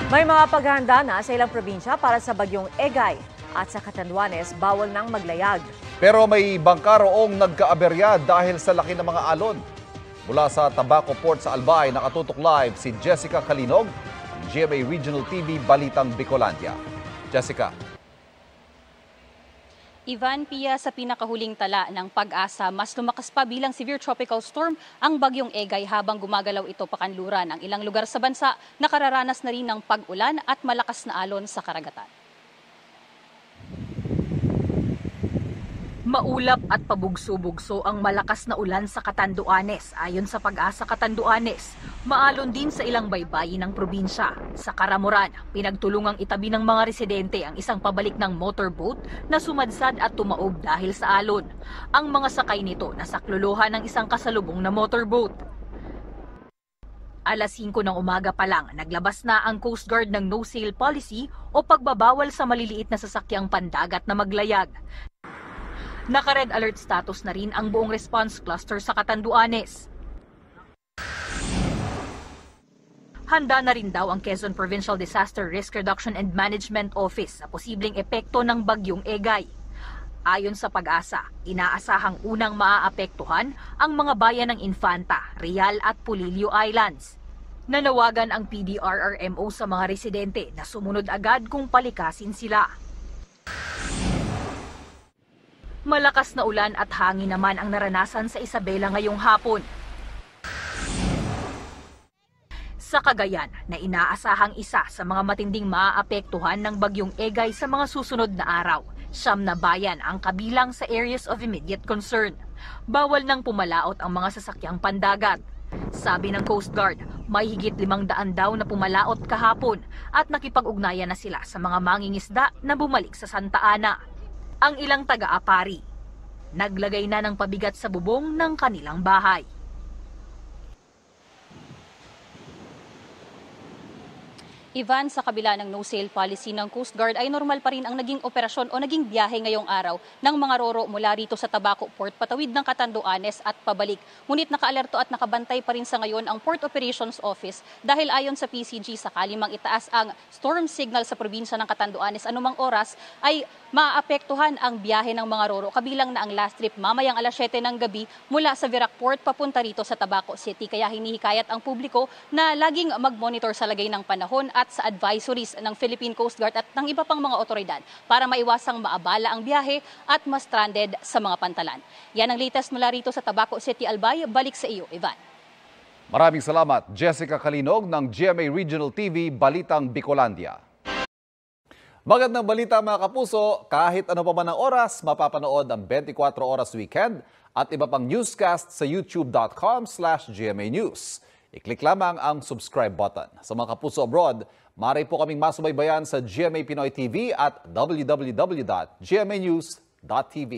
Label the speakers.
Speaker 1: May mga paghahanda na sa ilang probinsya para sa bagyong Egay at sa Catanduanes bawal nang maglayag.
Speaker 2: Pero may bangka roong nagkaaberya dahil sa laki ng mga alon. Mula sa Tabaco Port sa Albay, nakatutok live si Jessica Kalinog, GMA Regional TV Balitang Bicolandia. Jessica.
Speaker 3: Ivan, Pia, sa pinakahuling tala ng Pag-asa, mas lumakas pa bilang severe tropical storm ang bagyong Egay habang gumagalaw ito pakanluran. Ang ilang lugar sa bansa nakararanas na rin ng pag-ulan at malakas na alon sa karagatan. Maulap at pabugso-bugso ang malakas na ulan sa Catanduanes. Ayon sa Pag-asa Catanduanes, maalon din sa ilang baybayin ng probinsya. Sa Karamuran, pinagtulungang itabi ng mga residente ang isang pabalik ng motorboat na sumadsad at tumaob dahil sa alon. Ang mga sakay nito nasaklolohan ng isang kasalubong na motorboat. Alas 5 ng umaga pa lang, naglabas na ang Coast Guard ng no-sail policy o pagbabawal sa maliliit na sasakyang pandagat na maglayag. Naka-red alert status na rin ang buong response cluster sa Catanduanes. Handa na rin daw ang Quezon Provincial Disaster Risk Reduction and Management Office sa posibleng epekto ng bagyong Egay. Ayon sa Pag-asa, inaasahang unang maaapektuhan ang mga bayan ng Infanta, Real at Polillo Islands. Nanawagan ang PDRRMO sa mga residente na sumunod agad kung palikasin sila. Malakas na ulan at hangin naman ang naranasan sa Isabela ngayong hapon. Sa Cagayan, na inaasahang isa sa mga matinding maaapektuhan ng bagyong Egay sa mga susunod na araw, 9 na bayan ang kabilang sa areas of immediate concern. Bawal nang pumalaot ang mga sasakyang pandagat. Sabi ng Coast Guard, may higit 500 daw na pumalaot kahapon at nakipag-ugnayan na sila sa mga mangingisda na bumalik sa Santa Ana. Ang ilang taga-Apari, naglagay na ng pabigat sa bubong ng kanilang bahay. Ivan, sa kabila ng no-sail policy ng Coast Guard ay normal pa rin ang naging operasyon o naging biyahe ngayong araw ng mga roro mula rito sa Tabaco Port patawid ng Catanduanes at pabalik. Ngunit nakaalerto at nakabantay pa rin sa ngayon ang Port Operations Office dahil ayon sa PCG sakali mang itaas ang storm signal sa probinsya ng Catanduanes anumang oras ay maapektuhan ang biyahe ng mga roro kabilang na ang last trip mamayang alas 7 ng gabi mula sa Virac Port papunta rito sa Tabaco City. Kaya hinihikayat ang publiko na laging mag-monitor sa lagay ng panahon at sa advisories ng Philippine Coast Guard at ng iba pang mga otoridad para maiwasang maabala ang biyahe at ma-stranded sa mga pantalan. Yan ang latest mula rito sa Tabaco City, Albay. Balik sa iyo, Ivan.
Speaker 2: Maraming salamat, Jessica Kalinog ng GMA Regional TV Balitang Bicolandia. Magandang balita mga kapuso, kahit ano pa man ang oras, mapapanood ang 24 Oras Weekend at iba pang newscast sa youtube.com/GMA News. I-click lamang ang subscribe button. Sa mga kapuso abroad, maaari po kaming masubaybayan sa GMA Pinoy TV at www.gmanews.tv.